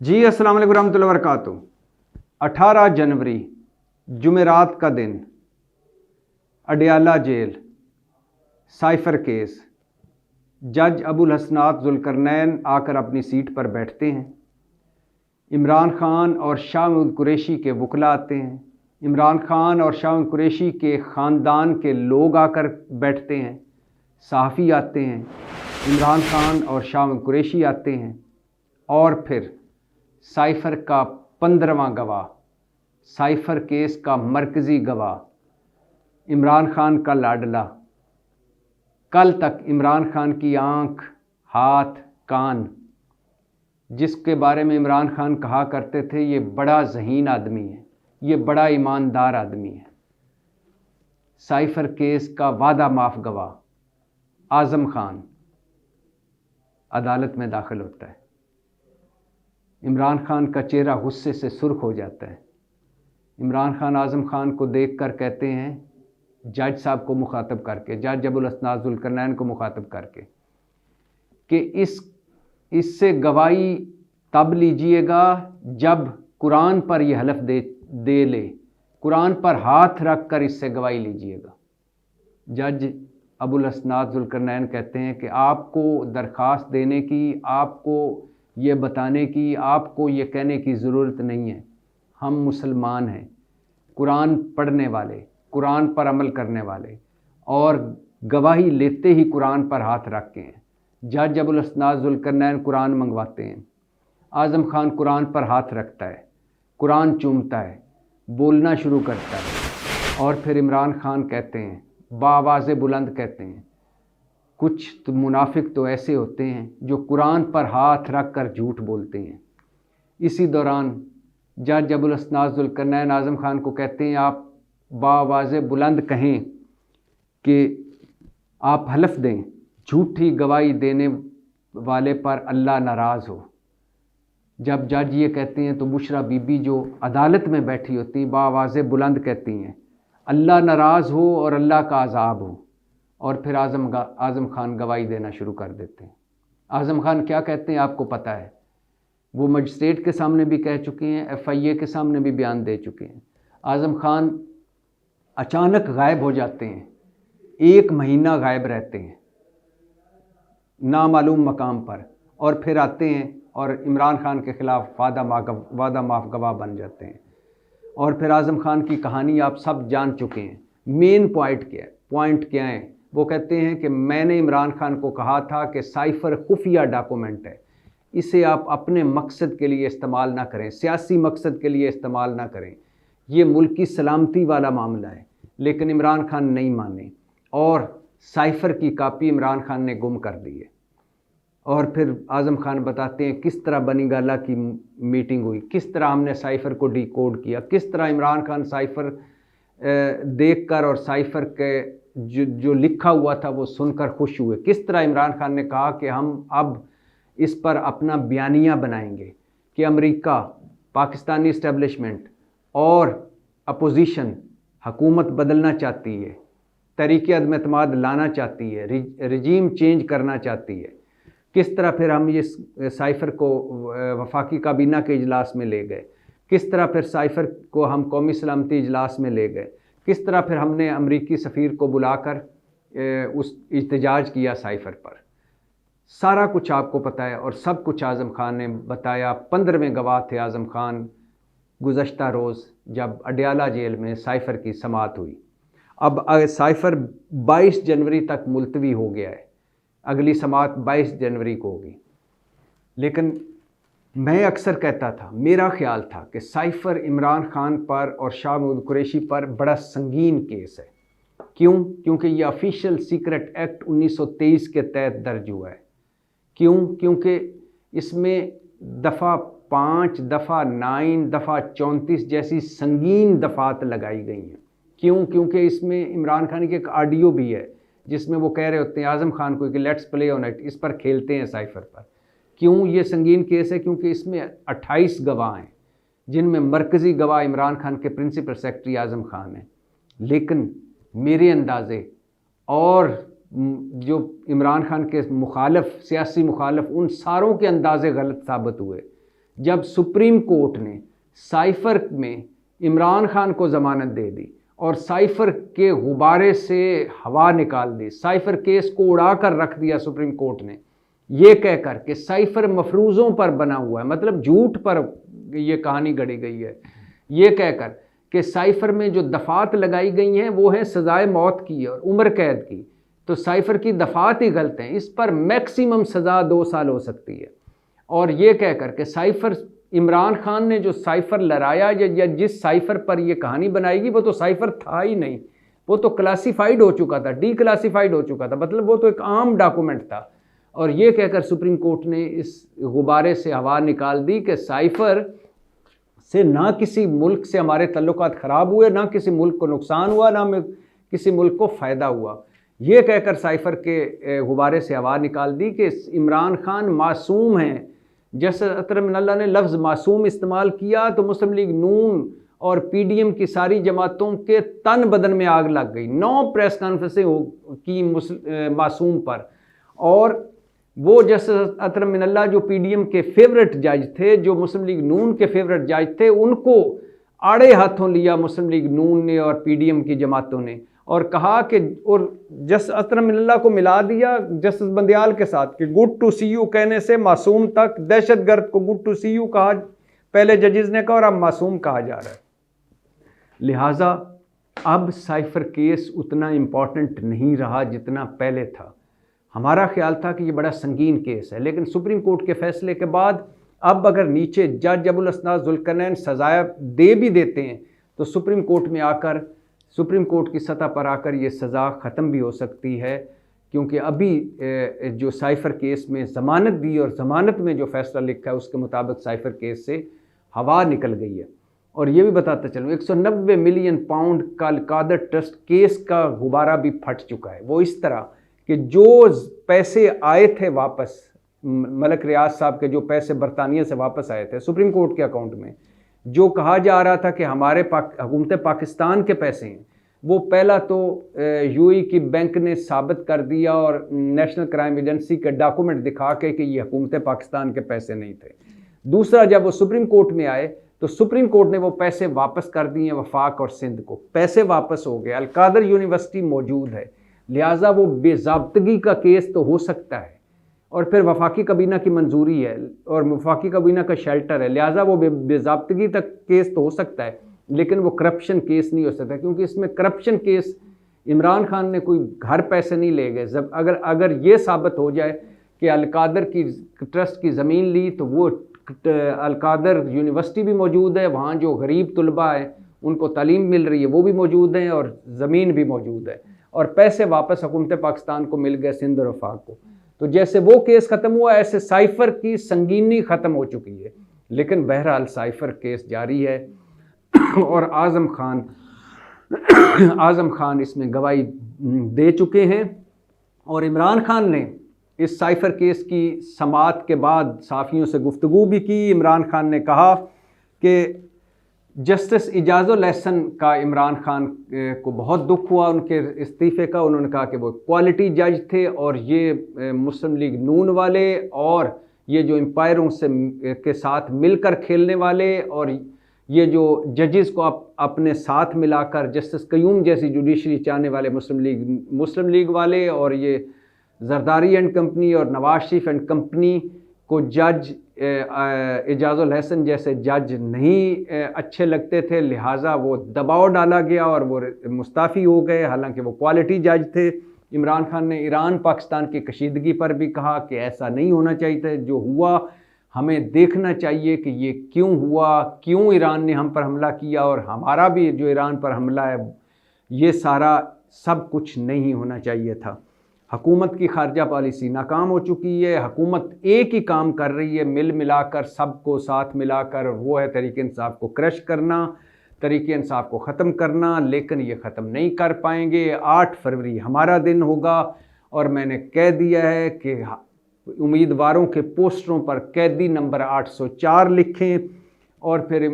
जी अस्सलाम वालेकुम रहमतुल्लाहि व बरकातुहू। 18 जनवरी जुमेरात का दिन, अडयाला जेल, साइफर केस। जज अबुल हसनात जुल्करनैन आकर अपनी सीट पर बैठते हैं। इमरान खान और शाह महमूद कुरैशी के वकला आते हैं। इमरान खान और शाह महमूद कुरैशी के ख़ानदान के लोग आकर बैठते हैं। सहाफ़ी आते हैं, इमरान खान और शाह महमूद कुरैशी आते हैं। और फिर साइफर का 15वां गवाह, साइफर केस का मरकज़ी गवाह, इमरान खान का लाडला, कल तक इमरान खान की आँख, हाथ, कान, जिसके बारे में इमरान खान कहा करते थे ये बड़ा ज़हीन आदमी है, ये बड़ा ईमानदार आदमी है। साइफर केस का वादा माफ़ गवाह आज़म खान अदालत में दाखिल होता है। इमरान खान का चेहरा गुस्से से सुर्ख हो जाता है। इमरान खान आज़म खान को देखकर कहते हैं, जज साहब को मुखातब करके, जज अबुल हसनात जुल्करनैन को मुखातब करके, कि इससे गवाही तब लीजिएगा जब कुरान पर यह हलफ दे ले, कुरान पर हाथ रख कर इससे गवाही लीजिएगा। जज अबुल हसनात जुल्करनैन कहते हैं कि आपको दरख्वास्त देने की, आपको ये बताने की, आपको ये कहने की ज़रूरत नहीं है। हम मुसलमान हैं, कुरान पढ़ने वाले, कुरान पर अमल करने वाले, और गवाही लेते ही कुरान पर हाथ रख के हैं। जज अबुल हसनात जुल्करनैन कुरान मंगवाते हैं। आज़म खान कुरान पर हाथ रखता है, कुरान चूमता है, बोलना शुरू करता है। और फिर इमरान खान कहते हैं, बाआवाज़ बुलंद कहते हैं, कुछ तो मुनाफिक तो ऐसे होते हैं जो कुरान पर हाथ रख कर झूठ बोलते हैं। इसी दौरान जज अबुल हसनात जुल्करनैन आज़म खान को कहते हैं, आप बाआवाज़ बुलंद कहें कि आप हलफ दें, झूठी गवाही देने वाले पर अल्लाह नाराज़ हो। जब जज ये कहते हैं तो बुशरा बीबी जो अदालत में बैठी होती हैं बाआवाज़ बुलंद कहती हैं, अल्लाह नाराज़ हो और अल्लाह का अज़ाब हो। और फिर आज़म खान गवाही देना शुरू कर देते हैं। आज़म खान क्या कहते हैं आपको पता है, वो मजिस्ट्रेट के सामने भी कह चुके हैं, FIA के सामने भी बयान दे चुके हैं। आज़म खान अचानक गायब हो जाते हैं, 1 महीना गायब रहते हैं नामालूम मकाम पर, और फिर आते हैं और इमरान खान के ख़िलाफ़ वादा माफ़ गवाह बन जाते हैं। और फिर आज़म खान की कहानी आप सब जान चुके हैं। मेन पॉइंट क्या है? वो कहते हैं कि मैंने इमरान खान को कहा था कि साइफर खुफिया डॉक्यूमेंट है, इसे आप अपने मकसद के लिए इस्तेमाल ना करें, सियासी मकसद के लिए इस्तेमाल ना करें, ये मुल्क की सलामती वाला मामला है। लेकिन इमरान खान नहीं माने और साइफर की कापी इमरान खान ने गुम कर दी है। और फिर आज़म खान बताते हैं किस तरह बनी गाला की मीटिंग हुई, किस तरह हमने साइफर को डिकोड किया, किस तरह इमरान खान साइफर देखकर और साइफर के जो लिखा हुआ था वो सुनकर खुश हुए। किस तरह इमरान खान ने कहा कि हम अब इस पर अपना बयानिया बनाएंगे कि अमेरिका, पाकिस्तानी इस्टेब्लिशमेंट और अपोजिशन हुकूमत बदलना चाहती है, तरीक़े अदम एतमाद लाना चाहती है, रजीम चेंज करना चाहती है। किस तरह फिर हम ये साइफर को वफाकी काबीना के इजलास में ले गए, किस तरह फिर साइफर को हम कौमी सलामती इजलास में ले गए, किस तरह फिर हमने अमरीकी सफ़ीर को बुलाकर उस इhtजाज किया साइफर पर। सारा कुछ आपको पता है और सब कुछ आज़म खान ने बताया। 15वें गवाह थे आज़म खान गुज़श्ता रोज़ जब अडयाला जेल में साइफर की समाअत हुई। अब साइफर 22 जनवरी तक मुलतवी हो गया है, अगली समाअत 22 जनवरी को होगी। लेकिन मैं अक्सर कहता था, मेरा ख्याल था कि साइफर इमरान खान पर और शाह महमूद कुरैशी पर बड़ा संगीन केस है। क्यों? क्योंकि ये ऑफिशियल सीक्रेट एक्ट 1923 के तहत दर्ज हुआ है। क्यों? क्योंकि इसमें दफ़ा 5, दफ़ा 9, दफ़ा 34 जैसी संगीन दफ़ात लगाई गई हैं। क्यों? क्योंकि इसमें इमरान खान की एक ऑडियो भी है जिसमें वो कह रहे होते हैं आज़म खान को कि लेट्स प्ले ऑन इट, इस पर खेलते हैं साइफर पर। क्यों ये संगीन केस है? क्योंकि इसमें 28 गवाह हैं जिनमें मरकज़ी गवाह इमरान खान के प्रिंसिपल सेक्रेटरी आज़म खान हैं। लेकिन मेरे अंदाज़े और जो इमरान खान के मुखालफ, सियासी मुखालफ, उन सारों के अंदाज़े गलत साबित हुए। जब सुप्रीम कोर्ट ने साइफर में इमरान खान को ज़मानत दे दी और साइफर के गुब्बारे से हवा निकाल दी, साइफर केस को उड़ा कर रख दिया सुप्रीम कोर्ट ने, ये कहकर कि साइफर मफरूज़ों पर बना हुआ है, मतलब झूठ पर ये कहानी गढ़ी गई है, ये कहकर कि साइफर में जो दफ़ात लगाई गई हैं वो है सज़ाए मौत की और उम्र कैद की, तो साइफर की दफ़ात ही गलत हैं, इस पर मैक्सिमम सज़ा 2 साल हो सकती है। और ये कहकर के साइफर, इमरान खान ने जो साइफर लड़ाया या जिस साइफर पर ये कहानी बनाएगी वो तो साइफर था ही नहीं, वो तो क्लासिफाइड हो चुका था, डीक्लासिफाइड हो चुका था, मतलब वो तो एक आम डॉक्यूमेंट था। और ये कहकर सुप्रीम कोर्ट ने इस गुब्बारे से हवा निकाल दी कि साइफर से ना किसी मुल्क से हमारे तल्लुकात ख़राब हुए, ना किसी मुल्क को नुकसान हुआ, ना किसी मुल्क को फ़ायदा हुआ। ये कहकर साइफर के गुब्बारे से हवा निकाल दी कि इमरान खान मासूम हैं। जैसे अतरमिनल्लाह ने लफ्ज़ मासूम इस्तेमाल किया तो मुस्लिम लीग नून और पीडीएम की सारी जमातों के तन बदन में आग लग गई। 9 प्रेस कॉन्फ्रेंसें की मासूम पर, और वो जैसे अतरमिनल्लाह जो पीडीएम के फेवरेट जज थे, जो मुस्लिम लीग नून के फेवरेट जज थे, उनको आड़े हाथों लिया मुस्लिम लीग नून ने और पीडीएम की जमातों ने, और कहा कि, और जस्टिस अतरमिनल्लाह को मिला दिया जस्टिस बंदियाल के साथ कि गुड टू सी यू कहने से मासूम तक, दहशतगर्द को गुड टू सी यू कहा पहले जजेस ने कहा और अब मासूम कहा जा रहा है। लिहाजा अब साइफर केस उतना इम्पॉर्टेंट नहीं रहा जितना पहले था। हमारा ख्याल था कि ये बड़ा संगीन केस है, लेकिन सुप्रीम कोर्ट के फैसले के बाद अब अगर नीचे जज अबुल असनाद ज़ुल्करनैन सज़ा दे भी देते हैं तो सुप्रीम कोर्ट में आकर, सुप्रीम कोर्ट की सतह पर आकर ये सज़ा ख़त्म भी हो सकती है, क्योंकि अभी जो साइफर केस में ज़मानत दी और ज़मानत में जो फ़ैसला लिखा है उसके मुताबिक साइफर केस से हवा निकल गई है। और ये भी बताता चलूँ 190 मिलियन पाउंड का अलकादर ट्रस्ट केस का गुब्बारा भी फट चुका है। वो इस तरह कि जो पैसे आए थे वापस, मलक रियाज साहब के जो पैसे बरतानिया से वापस आए थे सुप्रीम कोर्ट के अकाउंट में, जो कहा जा रहा था कि हमारे हुकूमत पाकिस्तान के पैसे हैं, वो पहला तो यूएई की बैंक ने साबित कर दिया और नेशनल क्राइम एजेंसी के डॉक्यूमेंट दिखा के कि ये हुकूमत पाकिस्तान के पैसे नहीं थे। दूसरा, जब वो सुप्रीम कोर्ट में आए तो सुप्रीम कोर्ट ने वो पैसे वापस कर दिए वफाक और सिंध को, पैसे वापस हो गए, अलकादर यूनिवर्सिटी मौजूद है, लिहाजा वो बेज़ाब्तगी का केस तो हो सकता है, और फिर वफाकी काबीना की मंजूरी है और वफाकी काबीना का शेल्टर है, लिहाजा वो बेज़ाब्तगी तक केस तो हो सकता है, लेकिन वो करप्शन केस नहीं हो सकता, क्योंकि इसमें करप्शन केस इमरान खान ने कोई घर पैसे नहीं ले गए। जब अगर ये साबित हो जाए कि अलकादर की ट्रस्ट की ज़मीन ली तो वो अलकादर यूनिवर्सिटी भी मौजूद है, वहाँ जो गरीब तलबा है उनको तालीम मिल रही है वो भी मौजूद है और ज़मीन भी मौजूद है, और पैसे वापस हुकूमत पाकिस्तान को मिल गए, सिंध और वफाक को। तो जैसे वो केस ख़त्म हुआ ऐसे साइफर की संगीनी ख़त्म हो चुकी है, लेकिन बहरहाल साइफर केस जारी है और आज़म खान इसमें गवाही दे चुके हैं। और इमरान खान ने इस साइफर केस की समाअत के बाद साफ़ियों से गुफ्तगू भी की। इमरान खान ने कहा कि जस्टिस इजाज़ुल एहसन का इमरान खान को बहुत दुख हुआ उनके इस्तीफ़े का। उन्होंने कहा कि वो क्वालिटी जज थे और ये मुस्लिम लीग नून वाले और ये जो एम्पायरों से के साथ मिलकर खेलने वाले और ये जो जजेस को अपने साथ मिलाकर जस्टिस कयूम जैसी जुडिशरी चाहने वाले मुस्लिम लीग वाले और ये जरदारी एंड कंपनी और नवाज शरीफ एंड कंपनी को जज इजाज़ुल एहसन जैसे जज नहीं अच्छे लगते थे, लिहाजा वो दबाव डाला गया और वो मुस्ताफ़ी हो गए, हालांकि वो क्वालिटी जज थे। इमरान खान ने ईरान पाकिस्तान की कशीदगी पर भी कहा कि ऐसा नहीं होना चाहिए, जो हुआ हमें देखना चाहिए कि ये क्यों हुआ, क्यों ईरान ने हम पर हमला किया और हमारा भी जो ईरान पर हमला है ये सारा सब कुछ नहीं होना चाहिए था। हुकूमत की खारजा पॉलिसी नाकाम हो चुकी है। हुकूमत एक ही काम कर रही है, मिल मिलाकर सबको साथ मिलाकर, और वो है तहरीक इंसाफ को क्रश करना, तहरीक इंसाफ को ख़त्म करना, लेकिन ये ख़त्म नहीं कर पाएंगे। 8 फरवरी हमारा दिन होगा और मैंने कह दिया है कि उम्मीदवारों के पोस्टरों पर कैदी नंबर 804 लिखें। और फिर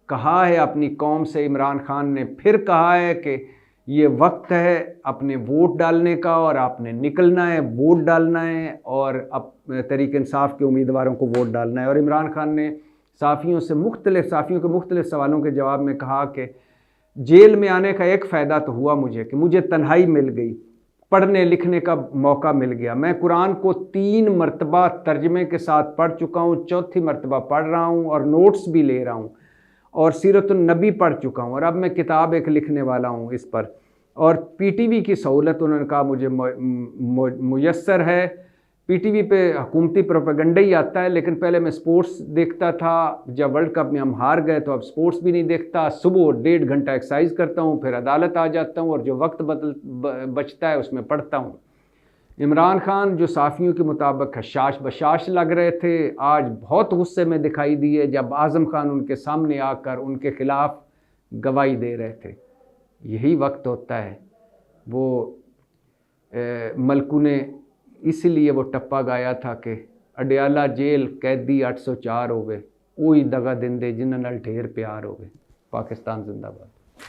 कहा है अपनी कौम से, इमरान खान ने फिर कहा है कि ये वक्त है अपने वोट डालने का, और आपने निकलना है, वोट डालना है, और अब तहरीक इंसाफ के उम्मीदवारों को वोट डालना है। और इमरान खान ने साफ़ियों के मुख्तलिफ सवालों के जवाब में कहा कि जेल में आने का एक फ़ायदा तो हुआ मुझे कि मुझे तन्हाई मिल गई, पढ़ने लिखने का मौका मिल गया। मैं कुरान को 3 मरतबा तर्जमे के साथ पढ़ चुका हूँ, 4थी मरतबा पढ़ रहा हूँ और नोट्स भी ले रहा हूँ, और सीरतुन नबी पढ़ चुका हूँ, और अब मैं किताब एक लिखने वाला हूँ इस पर। और पीटीवी की सहूलत उन्होंने कहा मुझे मुयस्सर है। पीटीवी पे हुकूमती प्रोपेगेंडा ही आता है, लेकिन पहले मैं स्पोर्ट्स देखता था। जब वर्ल्ड कप में हम हार गए तो अब स्पोर्ट्स भी नहीं देखता। सुबह 1.5 घंटा एक्सरसाइज करता हूँ, फिर अदालत आ जाता हूँ, और जो वक्त बचता है उसमें पढ़ता हूँ। इमरान खान जो साफ़ियों के मुताबिक हशाश बशाश लग रहे थे, आज बहुत गुस्से में दिखाई दिए जब आज़म खान उनके सामने आकर उनके ख़िलाफ़ गवाही दे रहे थे। यही वक्त होता है। वो मलकू ने इसलिए वो टप्पा गाया था कि अडियाला जेल कैदी 804 हो गए, वही दगा दिंदे जिन्हां नाल ढेर प्यार हो गए। पाकिस्तान जिंदाबाद।